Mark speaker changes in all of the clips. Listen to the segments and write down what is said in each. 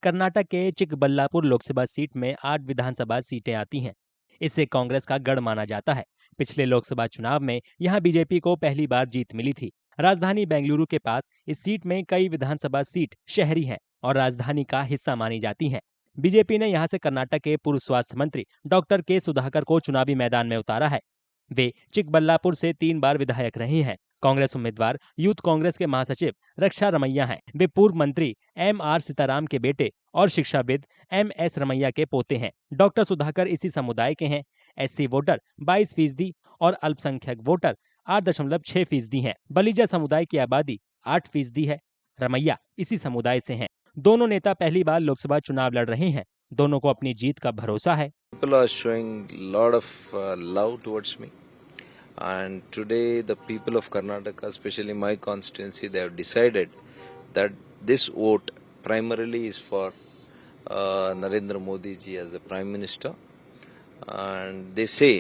Speaker 1: कर्नाटक के चिकबल्लापुर लोकसभा सीट में 8 विधानसभा सीटें आती हैं। इसे कांग्रेस का गढ़ माना जाता है। पिछले लोकसभा चुनाव में यहां बीजेपी को पहली बार जीत मिली थी। राजधानी बेंगलुरु के पास इस सीट में कई विधानसभा सीट शहरी हैं और राजधानी का हिस्सा मानी जाती हैं। बीजेपी ने यहां से कर्नाटक के पूर्व स्वास्थ्य मंत्री डॉक्टर के सुधाकर को चुनावी मैदान में उतारा है। वे चिकबल्लापुर से 3 बार विधायक रहे हैं। कांग्रेस उम्मीदवार यूथ कांग्रेस के महासचिव रक्षा रमैया हैं। वे पूर्व मंत्री MR सीताराम के बेटे और शिक्षाविद MS रमैया के पोते हैं। डॉक्टर सुधाकर इसी समुदाय के हैं। SC वोटर 22% और अल्पसंख्यक वोटर 8.6% हैं। बलिजा समुदाय की आबादी 8% है। रमैया इसी समुदाय से हैं। दोनों नेता पहली बार लोकसभा चुनाव लड़ रहे हैं। दोनों को अपनी जीत का भरोसा है।
Speaker 2: People are showing lot of love towards me, and today the people of Karnataka, especially my constituency, they have decided that this vote primarily is for Narendra Modi ji as the Prime Minister, and they say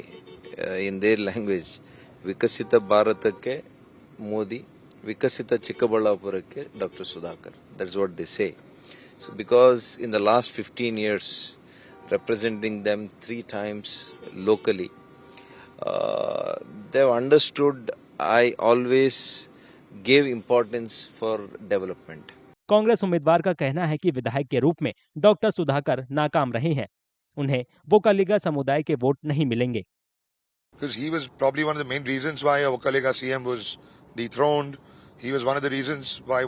Speaker 2: in their language, Vikasita Bharatakke Modi, Vikasita Chikkaballapurakke Dr. Sudhakar. That's what they say. So because in the last 15 years, representing them 3 times locally, they've understood I always gave importance for development.
Speaker 1: Congress उम्मीदवार का कहना है कि विधायक के रूप में doctor Sudhakar नाकाम रहे हैं। उन्हें वोकलिगा समुदाय के वोट नहीं मिलेंगे।
Speaker 3: Because he was probably one of the main reasons why a Vokaliga CM was dethroned. He was one of the reasons why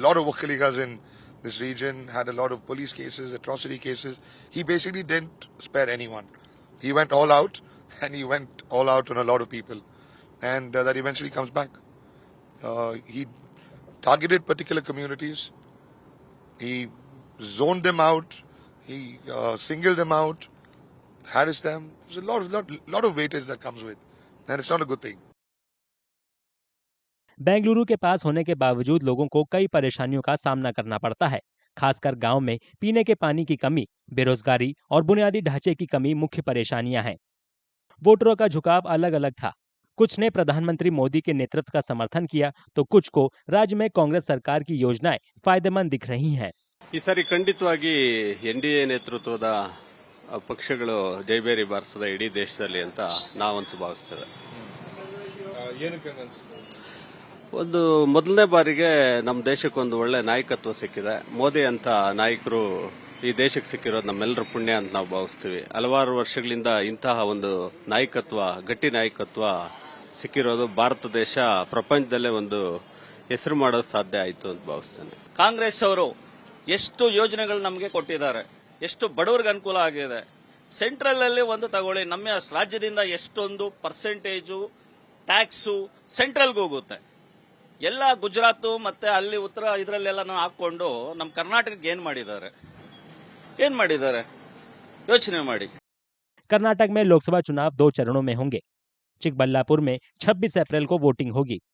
Speaker 3: lot of Vokaligas in this region had a lot of police cases, atrocity cases. He basically didn't spare anyone. He went all out, and he went all out on a lot of people. And that eventually comes back. He targeted particular communities. He zoned them out. He singled them out, harassed them. There's a lot of weightage that comes with, and it's not a good thing.
Speaker 1: Bengaluru के पास होने के बावजूद लोगों को कई परेशानियों का सामना करना पड़ता है। खासकर गांव में पीने के पानी की कमी, बेरोजगारी और बुनियादी ढांचे की कमी मुख्य परेशानियां हैं। वोटरों का झुकाव अलग अलग था। कुछ ने प्रधानमंत्री मोदी के नेतृत्व का समर्थन किया, तो कुछ को राज्य में कांग्रेस सरकार की योजनाएं फायदेमंद दिख रही हैं।
Speaker 4: ಈ ಸಾರಿ ಖಂಡಿತವಾಗಿ NDA ನೇತೃತ್ವದ ಪಕ್ಷಗಳು ಜೈಬೇರಿ ಬಾರಿಸದ ಇಡೀ ದೇಶದಲ್ಲಿ ಅಂತ ನಾವಂತೂ ಭಾವಿಸ್ತೇವೆ. ಒಂದು ಮೊದಲನೇ ಬಾರಿಗೆ ನಮ್ಮ ದೇಶಕ್ಕೊಂದು ಒಳ್ಳೆ ನಾಯಕತ್ವ ಸಿಕ್ಕಿದೆ. ಮೋದಿ ಅಂತ ನಾಯಕರು ಈ ದೇಶಕ್ಕೆ ಸಿಕ್ಕಿರೋದು ನಮ್ಮೆಲ್ಲರ ಪುಣ್ಯ ಅಂತ ನಾವು ಭಾವಿಸ್ತೀವಿ. ಹಲವಾರು ವರ್ಷಗಳಿಂದ ಇಂತಹ ಒಂದು ನಾಯಕತ್ವ, ಗಟ್ಟಿ ನಾಯಕತ್ವ ಸಿಕ್ಕಿರೋದು ಭಾರತ ದೇಶ ಪ್ರಪಂಚದಲ್ಲೇ ಒಂದು ಹೆಸರು ಮಾಡೋದು ಸಾಧ್ಯ ಆಯಿತು ಅಂತ ಭಾವಿಸ್ತೇನೆ.
Speaker 5: ಕಾಂಗ್ರೆಸ್ ಅವರು ಎಷ್ಟು ಯೋಜನೆಗಳು ನಮಗೆ ಕೊಟ್ಟಿದ್ದಾರೆ, ಎಷ್ಟು ಬಡವರಿಗೆ ಅನುಕೂಲ ಆಗಿದೆ. ಸೆಂಟ್ರಲ್ ಅಲ್ಲಿ ಒಂದು ತಗೊಳ್ಳಿ, ನಮ್ಮ ರಾಜ್ಯದಿಂದ ಎಷ್ಟೊಂದು ಪರ್ಸೆಂಟೇಜು ಟ್ಯಾಕ್ಸು ಸೆಂಟ್ರಲ್ಗೆ ಹೋಗುತ್ತೆ. ಎಲ್ಲ ಗುಜರಾತ್ ಮತ್ತೆ ಅಲ್ಲಿ ಉತ್ತರ ಇದರಲ್ಲೆಲ್ಲ ಹಾಕೊಂಡು ನಮ್ಮ ಕರ್ನಾಟಕಕ್ಕೆ ಏನ್ ಮಾಡಿದ್ದಾರೆ ಯೋಚನೆ ಮಾಡಿ।
Speaker 1: कर्नाटक में लोकसभा चुनाव 2 चरणों में होंगे। चिकबल्लापुर में 26 अप्रैल को वोटिंग होगी।